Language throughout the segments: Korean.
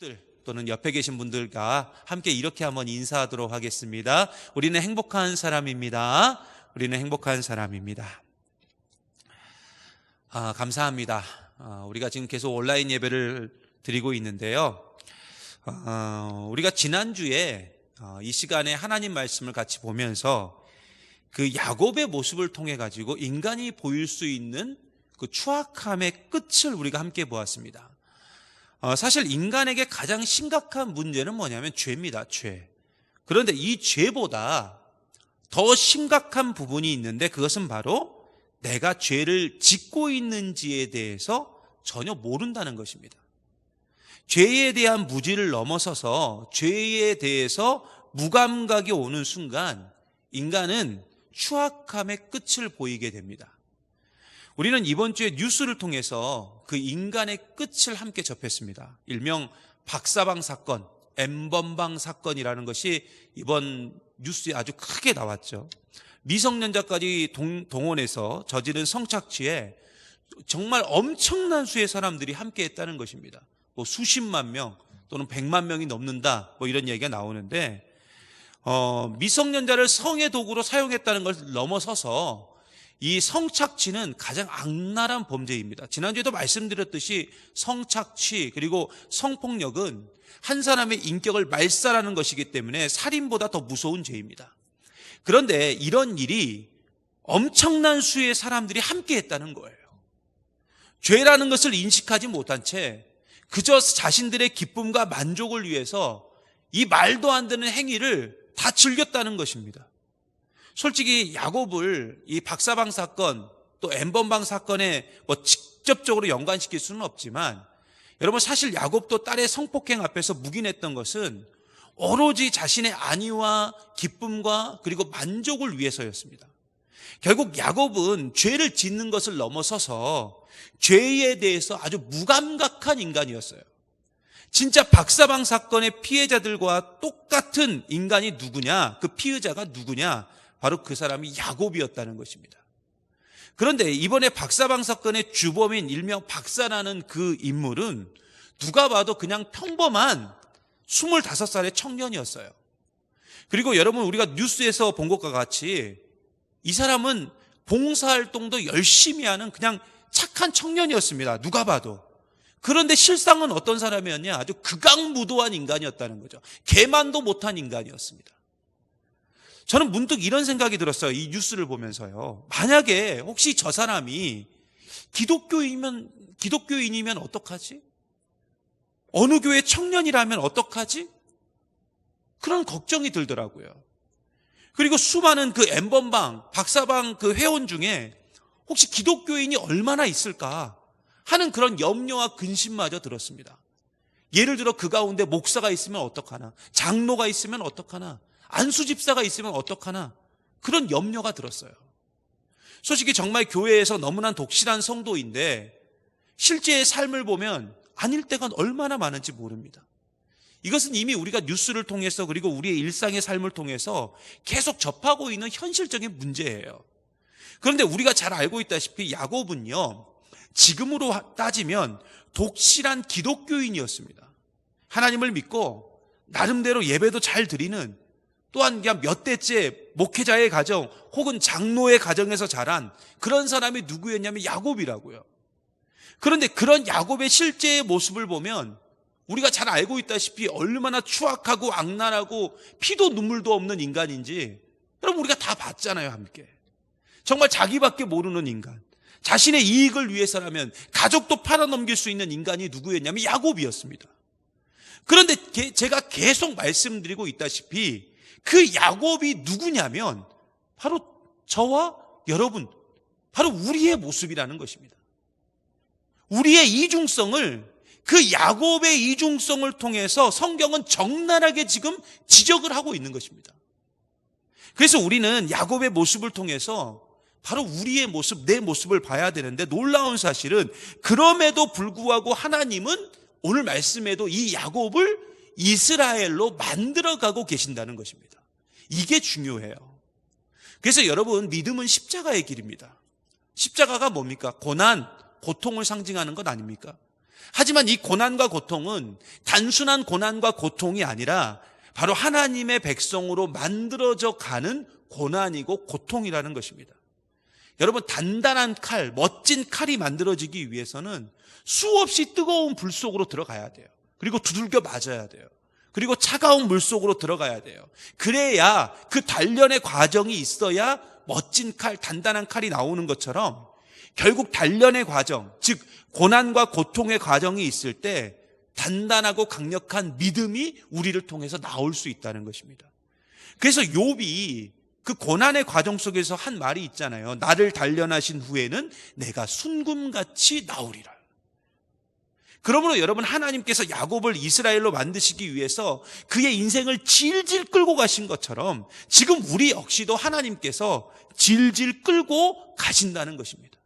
가족들 또는 옆에 계신 분들과 함께 이렇게 한번 인사하도록 하겠습니다. 우리는 행복한 사람입니다. 우리는 행복한 사람입니다. 감사합니다. 우리가 지금 계속 온라인 예배를 드리고 있는데요. 우리가 지난주에 이 시간에 하나님 말씀을 같이 보면서 그 야곱의 모습을 통해 가지고 인간이 보일 수 있는 그 추악함의 끝을 우리가 함께 보았습니다. 사실 인간에게 가장 심각한 문제는 뭐냐면 죄입니다. 죄. 그런데 이 죄보다 더 심각한 부분이 있는데 그것은 바로 내가 죄를 짓고 있는지에 대해서 전혀 모른다는 것입니다. 죄에 대한 무지를 넘어서서 죄에 대해서 무감각이 오는 순간 인간은 추악함의 끝을 보이게 됩니다. 우리는 이번 주에 뉴스를 통해서 그 인간의 끝을 함께 접했습니다. 일명 박사방 사건, N번방 사건이라는 것이 이번 뉴스에 아주 크게 나왔죠. 미성년자까지 동원해서 저지른 성착취에 정말 엄청난 수의 사람들이 함께 했다는 것입니다. 뭐 수십만 명 또는 100만 명이 넘는다 뭐 이런 얘기가 나오는데 미성년자를 성의 도구로 사용했다는 것을 넘어서서 이 성착취는 가장 악랄한 범죄입니다. 지난주에도 말씀드렸듯이 성착취 그리고 성폭력은 한 사람의 인격을 말살하는 것이기 때문에 살인보다 더 무서운 죄입니다. 그런데 이런 일이 엄청난 수의 사람들이 함께 했다는 거예요. 죄라는 것을 인식하지 못한 채 그저 자신들의 기쁨과 만족을 위해서 이 말도 안 되는 행위를 다 즐겼다는 것입니다. 솔직히 야곱을 이 박사방 사건 또 N번방 사건에 뭐 직접적으로 연관시킬 수는 없지만 여러분 사실 야곱도 딸의 성폭행 앞에서 묵인했던 것은 오로지 자신의 안위와 기쁨과 그리고 만족을 위해서였습니다. 결국 야곱은 죄를 짓는 것을 넘어서서 죄에 대해서 아주 무감각한 인간이었어요. 진짜 박사방 사건의 피해자들과 똑같은 인간이 누구냐? 그 피의자가 누구냐? 바로 그 사람이 야곱이었다는 것입니다. 그런데 이번에 박사방 사건의 주범인 일명 박사라는 그 인물은 누가 봐도 그냥 평범한 25살의 청년이었어요. 그리고 여러분 우리가 뉴스에서 본 것과 같이 이 사람은 봉사활동도 열심히 하는 그냥 착한 청년이었습니다. 누가 봐도. 그런데 실상은 어떤 사람이었냐? 아주 극악무도한 인간이었다는 거죠. 개만도 못한 인간이었습니다. 저는 문득 이런 생각이 들었어요. 이 뉴스를 보면서요. 만약에 혹시 저 사람이 기독교인이면 어떡하지? 어느 교회 청년이라면 어떡하지? 그런 걱정이 들더라고요. 그리고 수많은 그 N번방, 박사방 그 회원 중에 혹시 기독교인이 얼마나 있을까 하는 그런 염려와 근심마저 들었습니다. 예를 들어 그 가운데 목사가 있으면 어떡하나, 장로가 있으면 어떡하나, 안수집사가 있으면 어떡하나 그런 염려가 들었어요. 솔직히 정말 교회에서 너무나 독실한 성도인데 실제의 삶을 보면 아닐 때가 얼마나 많은지 모릅니다. 이것은 이미 우리가 뉴스를 통해서 그리고 우리의 일상의 삶을 통해서 계속 접하고 있는 현실적인 문제예요. 그런데 우리가 잘 알고 있다시피 야곱은요, 지금으로 따지면 독실한 기독교인이었습니다. 하나님을 믿고 나름대로 예배도 잘 드리는, 또한 그냥 몇 대째 목회자의 가정 혹은 장로의 가정에서 자란 그런 사람이 누구였냐면 야곱이라고요. 그런데 그런 야곱의 실제의 모습을 보면 우리가 잘 알고 있다시피 얼마나 추악하고 악랄하고 피도 눈물도 없는 인간인지 여러분 우리가 다 봤잖아요, 함께. 정말 자기밖에 모르는 인간, 자신의 이익을 위해서라면 가족도 팔아넘길 수 있는 인간이 누구였냐면 야곱이었습니다. 그런데 제가 계속 말씀드리고 있다시피 그 야곱이 누구냐면 바로 저와 여러분, 바로 우리의 모습이라는 것입니다. 우리의 이중성을, 그 야곱의 이중성을 통해서 성경은 적나라하게 지금 지적을 하고 있는 것입니다. 그래서 우리는 야곱의 모습을 통해서 바로 우리의 모습, 내 모습을 봐야 되는데 놀라운 사실은 그럼에도 불구하고 하나님은 오늘 말씀에도 이 야곱을 이스라엘로 만들어가고 계신다는 것입니다. 이게 중요해요. 그래서 여러분, 믿음은 십자가의 길입니다. 십자가가 뭡니까? 고난, 고통을 상징하는 것 아닙니까? 하지만 이 고난과 고통은 단순한 고난과 고통이 아니라 바로 하나님의 백성으로 만들어져 가는 고난이고 고통이라는 것입니다. 여러분, 단단한 칼, 멋진 칼이 만들어지기 위해서는 수없이 뜨거운 불 속으로 들어가야 돼요. 그리고 두들겨 맞아야 돼요. 그리고 차가운 물 속으로 들어가야 돼요. 그래야 그 단련의 과정이 있어야 멋진 칼, 단단한 칼이 나오는 것처럼 결국 단련의 과정, 즉 고난과 고통의 과정이 있을 때 단단하고 강력한 믿음이 우리를 통해서 나올 수 있다는 것입니다. 그래서 욥이 그 고난의 과정 속에서 한 말이 있잖아요. 나를 단련하신 후에는 내가 순금같이 나오리라. 그러므로 여러분, 하나님께서 야곱을 이스라엘로 만드시기 위해서 그의 인생을 질질 끌고 가신 것처럼 지금 우리 역시도 하나님께서 질질 끌고 가신다는 것입니다.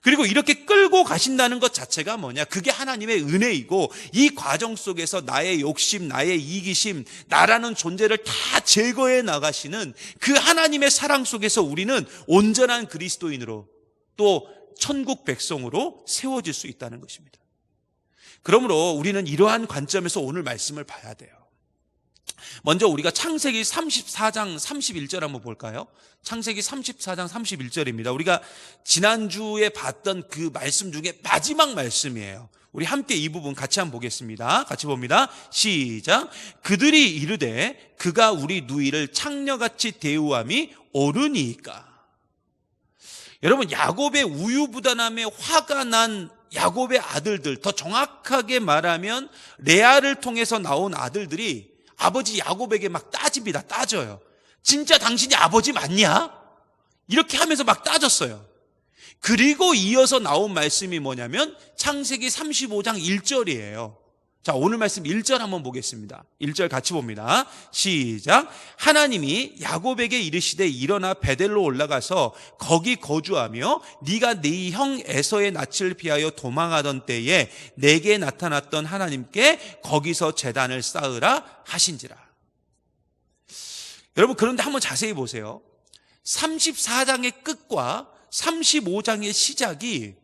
그리고 이렇게 끌고 가신다는 것 자체가 뭐냐? 그게 하나님의 은혜이고 이 과정 속에서 나의 욕심, 나의 이기심, 나라는 존재를 다 제거해 나가시는 그 하나님의 사랑 속에서 우리는 온전한 그리스도인으로 또 천국 백성으로 세워질 수 있다는 것입니다. 그러므로 우리는 이러한 관점에서 오늘 말씀을 봐야 돼요. 먼저 우리가 창세기 34장 31절 한번 볼까요? 창세기 34장 31절입니다. 우리가 지난주에 봤던 그 말씀 중에 마지막 말씀이에요. 우리 함께 이 부분 같이 한번 보겠습니다. 같이 봅니다. 시작. 그들이 이르되 그가 우리 누이를 창녀같이 대우함이 옳으니까. 여러분, 야곱의 우유부단함에 화가 난 야곱의 아들들, 더 정확하게 말하면 레아를 통해서 나온 아들들이 아버지 야곱에게 막 따집니다. 따져요. 진짜 당신이 아버지 맞냐? 이렇게 하면서 막 따졌어요. 그리고 이어서 나온 말씀이 뭐냐면 창세기 35장 1절이에요. 자, 오늘 말씀 1절 한번 보겠습니다. 1절 같이 봅니다. 시작. 하나님이 야곱에게 이르시되 일어나 베델로 올라가서 거기 거주하며 네가 네 형 에서의 낯을 피하여 도망하던 때에 내게 나타났던 하나님께 거기서 제단을 쌓으라 하신지라. 여러분, 그런데 한번 자세히 보세요. 34장의 끝과 35장의 시작이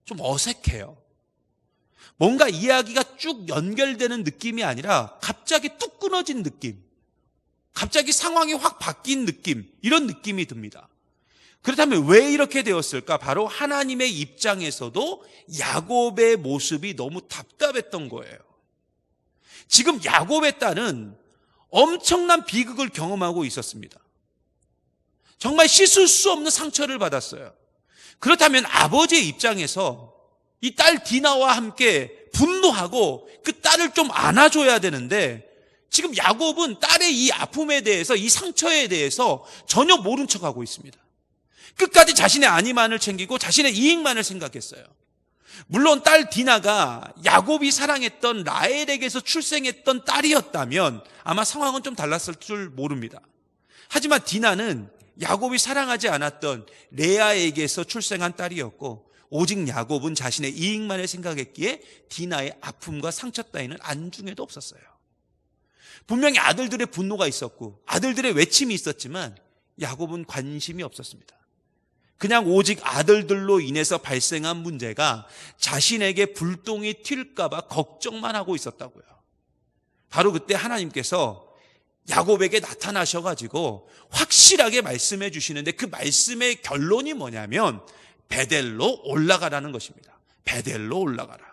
좀 어색해요. 뭔가 이야기가 쭉 연결되는 느낌이 아니라 갑자기 뚝 끊어진 느낌, 갑자기 상황이 확 바뀐 느낌, 이런 느낌이 듭니다. 그렇다면 왜 이렇게 되었을까? 바로 하나님의 입장에서도 야곱의 모습이 너무 답답했던 거예요. 지금 야곱의 딸은 엄청난 비극을 경험하고 있었습니다. 정말 씻을 수 없는 상처를 받았어요. 그렇다면 아버지의 입장에서 이 딸 디나와 함께 분노하고 그 딸을 좀 안아줘야 되는데 지금 야곱은 딸의 이 아픔에 대해서, 이 상처에 대해서 전혀 모른 척하고 있습니다. 끝까지 자신의 안위만을 챙기고 자신의 이익만을 생각했어요. 물론 딸 디나가 야곱이 사랑했던 라헬에게서 출생했던 딸이었다면 아마 상황은 좀 달랐을 줄 모릅니다. 하지만 디나는 야곱이 사랑하지 않았던 레아에게서 출생한 딸이었고 오직 야곱은 자신의 이익만을 생각했기에 디나의 아픔과 상처 따위는 안중에도 없었어요. 분명히 아들들의 분노가 있었고 아들들의 외침이 있었지만 야곱은 관심이 없었습니다. 그냥 오직 아들들로 인해서 발생한 문제가 자신에게 불똥이 튈까 봐 걱정만 하고 있었다고요. 바로 그때 하나님께서 야곱에게 나타나셔가지고 확실하게 말씀해 주시는데 그 말씀의 결론이 뭐냐면 베델로 올라가라는 것입니다. 베델로 올라가라.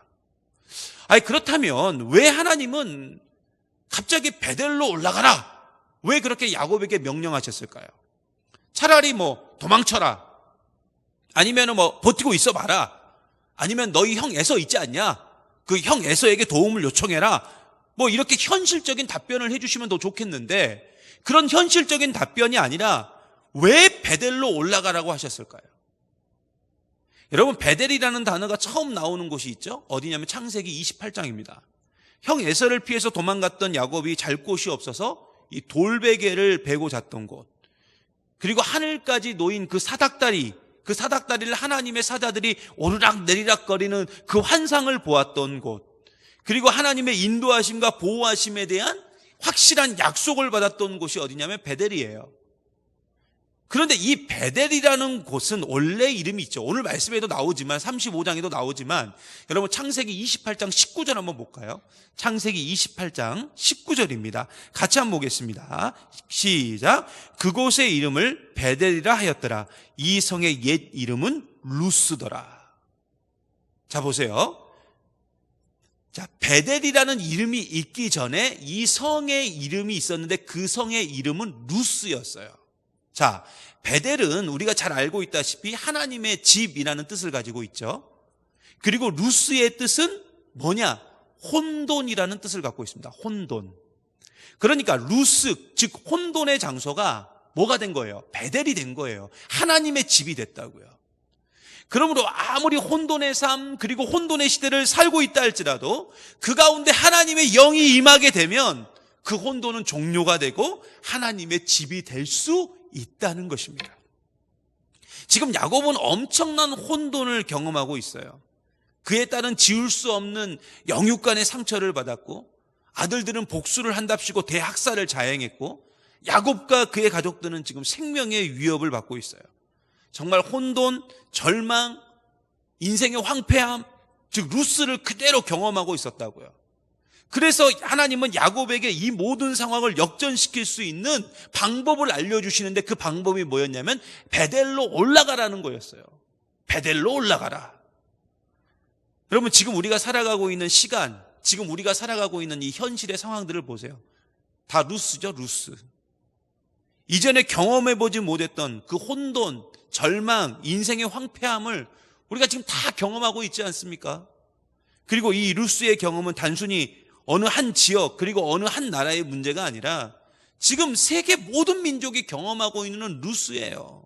아니, 그렇다면 왜 하나님은 갑자기 베델로 올라가라, 왜 그렇게 야곱에게 명령하셨을까요? 차라리 도망쳐라, 아니면 버티고 있어 봐라, 아니면 너희 형 에서 있지 않냐, 그 형 에서에게 도움을 요청해라, 이렇게 현실적인 답변을 해주시면 더 좋겠는데 그런 현실적인 답변이 아니라 왜 베델로 올라가라고 하셨을까요? 여러분, 베델이라는 단어가 처음 나오는 곳이 있죠. 어디냐면 창세기 28장입니다. 형 에서를 피해서 도망갔던 야곱이 잘 곳이 없어서 이 돌베개를 베고 잤던 곳, 그리고 하늘까지 놓인 그 사닥다리를 하나님의 사자들이 오르락 내리락 거리는 그 환상을 보았던 곳, 그리고 하나님의 인도하심과 보호하심에 대한 확실한 약속을 받았던 곳이 어디냐면 베델이에요. 그런데 이 베델이라는 곳은 원래 이름이 있죠. 오늘 말씀에도 나오지만 35장에도 나오지만 여러분 창세기 28장 19절 한번 볼까요? 창세기 28장 19절입니다. 같이 한번 보겠습니다. 시작. 그곳의 이름을 베델이라 하였더라. 이 성의 옛 이름은 루스더라. 자, 보세요. 자, 베델이라는 이름이 있기 전에 이 성의 이름이 있었는데 그 성의 이름은 루스였어요. 자, 베델은 우리가 잘 알고 있다시피 하나님의 집이라는 뜻을 가지고 있죠. 그리고 루스의 뜻은 뭐냐? 혼돈이라는 뜻을 갖고 있습니다. 혼돈. 그러니까 루스, 즉 혼돈의 장소가 뭐가 된 거예요? 베델이 된 거예요. 하나님의 집이 됐다고요. 그러므로 아무리 혼돈의 삶 그리고 혼돈의 시대를 살고 있다 할지라도 그 가운데 하나님의 영이 임하게 되면 그 혼돈은 종료가 되고 하나님의 집이 될 수 있다는 것입니다. 지금 야곱은 엄청난 혼돈을 경험하고 있어요. 그에 따른 지울 수 없는 영육간의 상처를 받았고 아들들은 복수를 한답시고 대학살을 자행했고 야곱과 그의 가족들은 지금 생명의 위협을 받고 있어요. 정말 혼돈, 절망, 인생의 황폐함, 즉 루스를 그대로 경험하고 있었다고요. 그래서 하나님은 야곱에게 이 모든 상황을 역전시킬 수 있는 방법을 알려주시는데 그 방법이 뭐였냐면 베델로 올라가라는 거였어요. 베델로 올라가라. 여러분 지금 우리가 살아가고 있는 시간, 지금 우리가 살아가고 있는 이 현실의 상황들을 보세요. 다 루스죠, 루스. 이전에 경험해보지 못했던 그 혼돈, 절망, 인생의 황폐함을 우리가 지금 다 경험하고 있지 않습니까? 그리고 이 루스의 경험은 단순히 어느 한 지역 그리고 어느 한 나라의 문제가 아니라 지금 세계 모든 민족이 경험하고 있는 루스예요.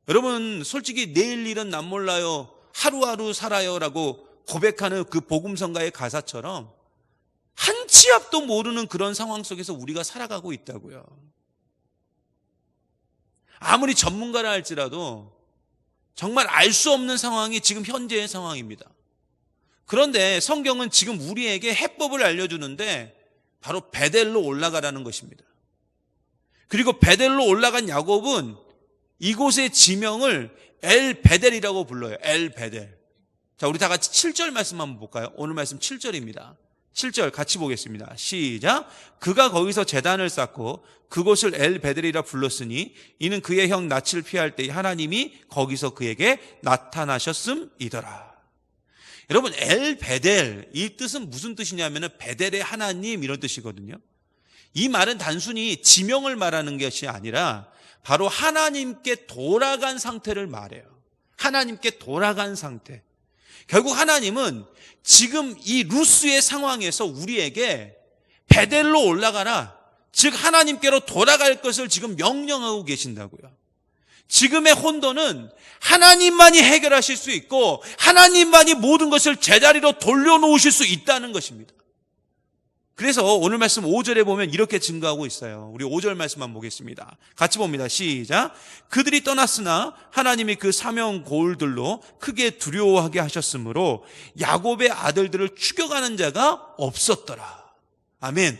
여러분 솔직히 내일 일은 난 몰라요, 하루하루 살아요라고 고백하는 그 복음성가의 가사처럼 한 치 앞도 모르는 그런 상황 속에서 우리가 살아가고 있다고요. 아무리 전문가라 할지라도 정말 알 수 없는 상황이 지금 현재의 상황입니다. 그런데 성경은 지금 우리에게 해법을 알려주는데 바로 베델로 올라가라는 것입니다. 그리고 베델로 올라간 야곱은 이곳의 지명을 엘 베델이라고 불러요. 엘 베델. 자, 우리 다 같이 7절 말씀 한번 볼까요? 오늘 말씀 7절입니다. 7절 같이 보겠습니다. 시작. 그가 거기서 제단을 쌓고 그곳을 엘 베델이라 불렀으니 이는 그의 형 낯을 피할 때 하나님이 거기서 그에게 나타나셨음이더라. 여러분 엘 베델 이 뜻은 무슨 뜻이냐면 베델의 하나님 이런 뜻이거든요. 이 말은 단순히 지명을 말하는 것이 아니라 바로 하나님께 돌아간 상태를 말해요. 하나님께 돌아간 상태. 결국 하나님은 지금 이 루스의 상황에서 우리에게 베델로 올라가라, 즉 하나님께로 돌아갈 것을 지금 명령하고 계신다고요. 지금의 혼돈은 하나님만이 해결하실 수 있고 하나님만이 모든 것을 제자리로 돌려놓으실 수 있다는 것입니다. 그래서 오늘 말씀 5절에 보면 이렇게 증거하고 있어요. 우리 5절 말씀만 보겠습니다. 같이 봅니다. 시작. 그들이 떠났으나 하나님이 그 사명 고울들로 크게 두려워하게 하셨으므로 야곱의 아들들을 추격하는 자가 없었더라. 아멘.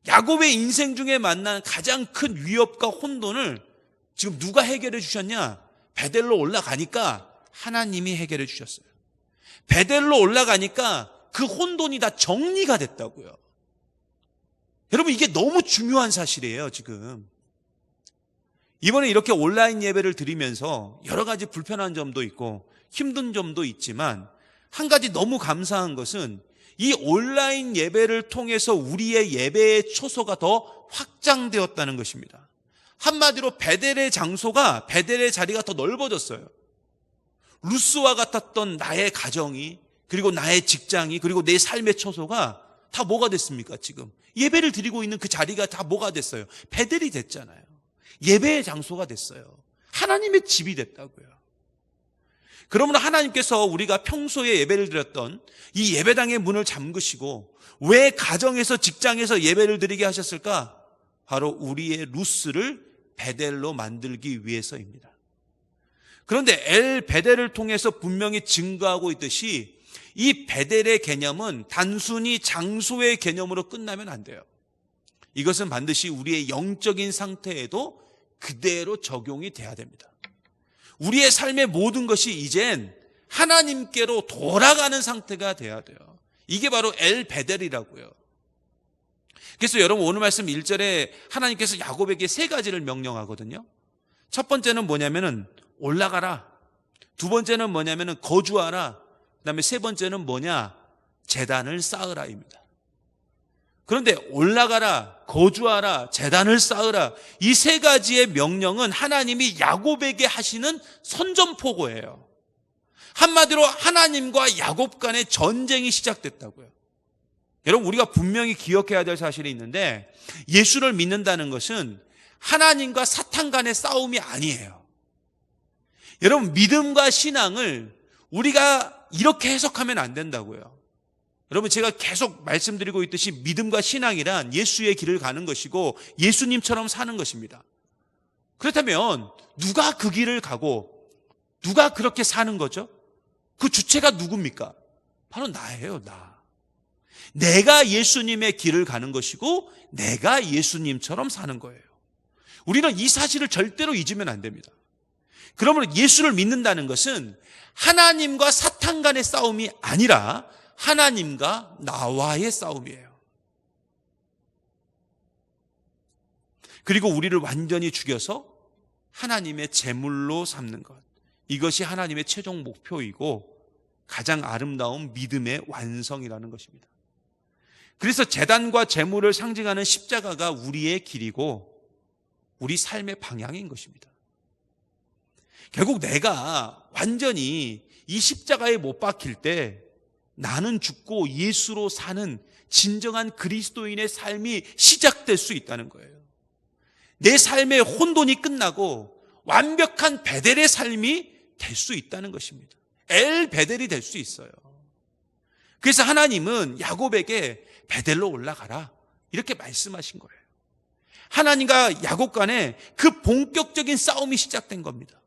야곱의 인생 중에 만난 가장 큰 위협과 혼돈을 지금 누가 해결해 주셨냐? 베델로 올라가니까 하나님이 해결해 주셨어요. 베델로 올라가니까 그 혼돈이 다 정리가 됐다고요. 여러분 이게 너무 중요한 사실이에요. 지금 이번에 이렇게 온라인 예배를 드리면서 여러 가지 불편한 점도 있고 힘든 점도 있지만 한 가지 너무 감사한 것은 이 온라인 예배를 통해서 우리의 예배의 초소가 더 확장되었다는 것입니다. 한마디로 베델의 장소가, 베델의 자리가 더 넓어졌어요. 루스와 같았던 나의 가정이, 그리고 나의 직장이, 그리고 내 삶의 초소가 다 뭐가 됐습니까? 지금 예배를 드리고 있는 그 자리가 다 뭐가 됐어요? 베델이 됐잖아요. 예배의 장소가 됐어요. 하나님의 집이 됐다고요. 그러므로 하나님께서 우리가 평소에 예배를 드렸던 이 예배당의 문을 잠그시고 왜 가정에서 직장에서 예배를 드리게 하셨을까? 바로 우리의 루스를 베델로 만들기 위해서입니다. 그런데 엘 베델을 통해서 분명히 증거하고 있듯이 이 베델의 개념은 단순히 장소의 개념으로 끝나면 안 돼요. 이것은 반드시 우리의 영적인 상태에도 그대로 적용이 돼야 됩니다. 우리의 삶의 모든 것이 이젠 하나님께로 돌아가는 상태가 돼야 돼요. 이게 바로 엘 베델이라고요. 그래서 여러분 오늘 말씀 1절에 하나님께서 야곱에게 세 가지를 명령하거든요. 첫 번째는 뭐냐면은 올라가라. 두 번째는 뭐냐면은 거주하라. 그다음에 세 번째는 뭐냐? 제단을 쌓으라입니다. 그런데 올라가라, 거주하라, 제단을 쌓으라, 이 세 가지의 명령은 하나님이 야곱에게 하시는 선전포고예요. 한마디로 하나님과 야곱 간의 전쟁이 시작됐다고요. 여러분 우리가 분명히 기억해야 될 사실이 있는데, 예수를 믿는다는 것은 하나님과 사탄 간의 싸움이 아니에요. 여러분 믿음과 신앙을 우리가 이렇게 해석하면 안 된다고요. 여러분 제가 계속 말씀드리고 있듯이 믿음과 신앙이란 예수의 길을 가는 것이고 예수님처럼 사는 것입니다. 그렇다면 누가 그 길을 가고 누가 그렇게 사는 거죠? 그 주체가 누굽니까? 바로 나예요, 나. 내가 예수님의 길을 가는 것이고 내가 예수님처럼 사는 거예요. 우리는 이 사실을 절대로 잊으면 안 됩니다. 그러면 예수를 믿는다는 것은 하나님과 사탄 간의 싸움이 아니라 하나님과 나와의 싸움이에요. 그리고 우리를 완전히 죽여서 하나님의 제물로 삼는 것, 이것이 하나님의 최종 목표이고 가장 아름다운 믿음의 완성이라는 것입니다. 그래서 제단과 제물을 상징하는 십자가가 우리의 길이고 우리 삶의 방향인 것입니다. 결국 내가 완전히 이 십자가에 못 박힐 때 나는 죽고 예수로 사는 진정한 그리스도인의 삶이 시작될 수 있다는 거예요. 내 삶의 혼돈이 끝나고 완벽한 베델의 삶이 될 수 있다는 것입니다. 엘 베델이 될 수 있어요. 그래서 하나님은 야곱에게 베델로 올라가라 이렇게 말씀하신 거예요. 하나님과 야곱 간에 그 본격적인 싸움이 시작된 겁니다.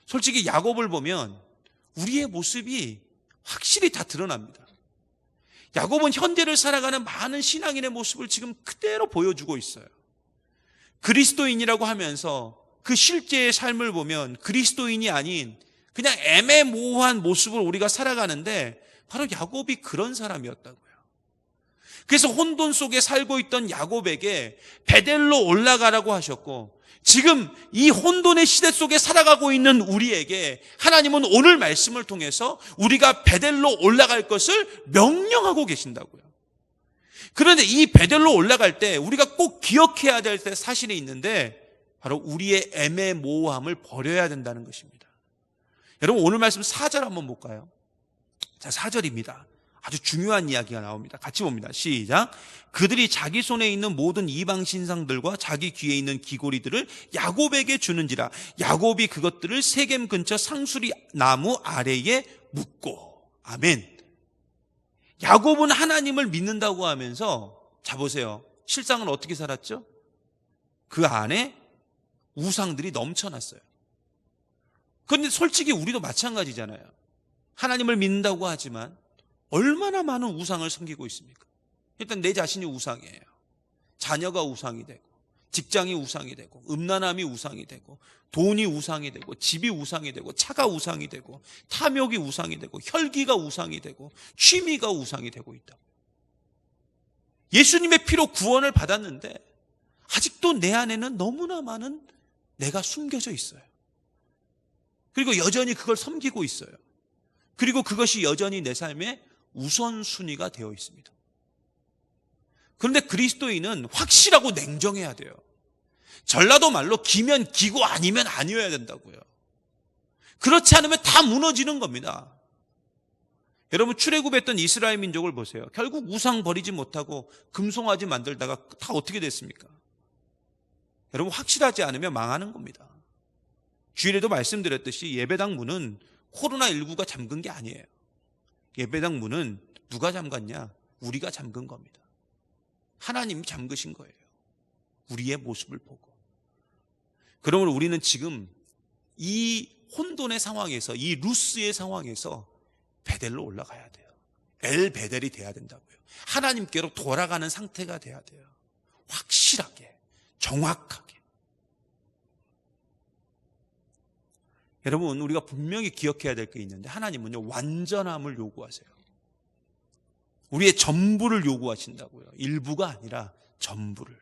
솔직히 야곱을 보면 우리의 모습이 확실히 다 드러납니다. 야곱은 현대를 살아가는 많은 신앙인의 모습을 지금 그대로 보여주고 있어요. 그리스도인이라고 하면서 그 실제의 삶을 보면 그리스도인이 아닌 그냥 애매모호한 모습을 우리가 살아가는데 바로 야곱이 그런 사람이었다고요. 그래서 혼돈 속에 살고 있던 야곱에게 베델로 올라가라고 하셨고, 지금 이 혼돈의 시대 속에 살아가고 있는 우리에게 하나님은 오늘 말씀을 통해서 우리가 베델로 올라갈 것을 명령하고 계신다고요. 그런데 이 베델로 올라갈 때 우리가 꼭 기억해야 될 사실이 있는데 바로 우리의 애매모호함을 버려야 된다는 것입니다. 여러분 오늘 말씀 4절 한번 볼까요? 자, 4절입니다. 아주 중요한 이야기가 나옵니다. 같이 봅니다. 시작. 그들이 자기 손에 있는 모든 이방 신상들과 자기 귀에 있는 귀고리들을 야곱에게 주는지라. 야곱이 그것들을 세겜 근처 상수리 나무 아래에 묻고. 아멘. 야곱은 하나님을 믿는다고 하면서, 자 보세요, 실상은 어떻게 살았죠? 그 안에 우상들이 넘쳐났어요. 그런데 솔직히 우리도 마찬가지잖아요. 하나님을 믿는다고 하지만 얼마나 많은 우상을 섬기고 있습니까? 일단 내 자신이 우상이에요. 자녀가 우상이 되고, 직장이 우상이 되고, 음란함이 우상이 되고, 돈이 우상이 되고, 집이 우상이 되고, 차가 우상이 되고, 탐욕이 우상이 되고, 혈기가 우상이 되고, 취미가 우상이 되고 있다. 예수님의 피로 구원을 받았는데 아직도 내 안에는 너무나 많은 내가 숨겨져 있어요. 그리고 여전히 그걸 섬기고 있어요. 그리고 그것이 여전히 내 삶의 우선순위가 되어 있습니다. 그런데 그리스도인은 확실하고 냉정해야 돼요. 전라도 말로 기면 기고 아니면 아니어야 된다고요. 그렇지 않으면 다 무너지는 겁니다. 여러분 출애굽했던 이스라엘 민족을 보세요. 결국 우상 버리지 못하고 금송아지 만들다가 다 어떻게 됐습니까? 여러분 확실하지 않으면 망하는 겁니다. 주일에도 말씀드렸듯이 예배당 문은 코로나19가 잠근 게 아니에요. 예배당 문은 누가 잠갔냐? 우리가 잠근 겁니다. 하나님이 잠그신 거예요. 우리의 모습을 보고. 그러므로 우리는 지금 이 혼돈의 상황에서, 이 루스의 상황에서 베델로 올라가야 돼요. 엘 베델이 돼야 된다고요. 하나님께로 돌아가는 상태가 돼야 돼요. 확실하게, 정확하게. 여러분, 우리가 분명히 기억해야 될 게 있는데 하나님은요, 완전함을 요구하세요. 우리의 전부를 요구하신다고요. 일부가 아니라 전부를.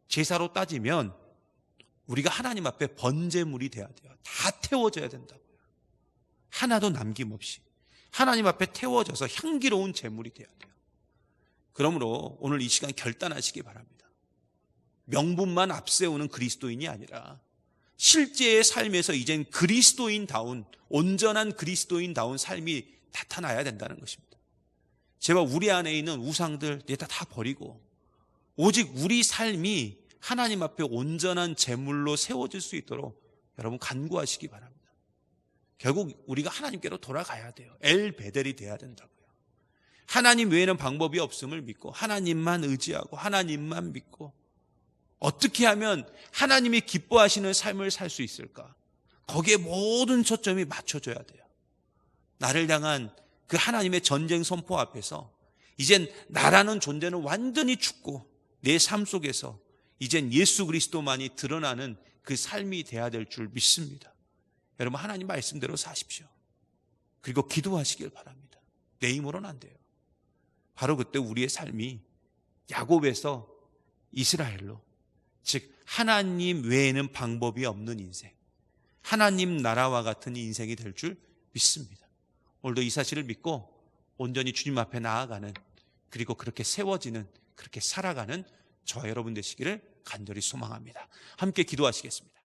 제사로 따지면 우리가 하나님 앞에 번제물이 돼야 돼요. 다 태워져야 된다고요. 하나도 남김없이 하나님 앞에 태워져서 향기로운 제물이 돼야 돼요. 그러므로 오늘 이 시간 결단하시기 바랍니다. 명분만 앞세우는 그리스도인이 아니라 실제의 삶에서 이젠 그리스도인다운, 온전한 그리스도인다운 삶이 나타나야 된다는 것입니다. 제발 우리 안에 있는 우상들 다 버리고 오직 우리 삶이 하나님 앞에 온전한 제물로 세워질 수 있도록 여러분 간구하시기 바랍니다. 결국 우리가 하나님께로 돌아가야 돼요. 엘 베델이 돼야 된다고요. 하나님 외에는 방법이 없음을 믿고 하나님만 의지하고 하나님만 믿고 어떻게 하면 하나님이 기뻐하시는 삶을 살 수 있을까? 거기에 모든 초점이 맞춰져야 돼요. 나를 향한 그 하나님의 전쟁 선포 앞에서 이젠 나라는 존재는 완전히 죽고 내 삶 속에서 이젠 예수 그리스도만이 드러나는 그 삶이 돼야 될 줄 믿습니다. 여러분, 하나님 말씀대로 사십시오. 그리고 기도하시길 바랍니다. 내 힘으로는 안 돼요. 바로 그때 우리의 삶이 야곱에서 이스라엘로, 즉 하나님 외에는 방법이 없는 인생, 하나님 나라와 같은 인생이 될 줄 믿습니다. 오늘도 이 사실을 믿고 온전히 주님 앞에 나아가는, 그리고 그렇게 세워지는, 그렇게 살아가는 저와 여러분 되시기를 간절히 소망합니다. 함께 기도하시겠습니다.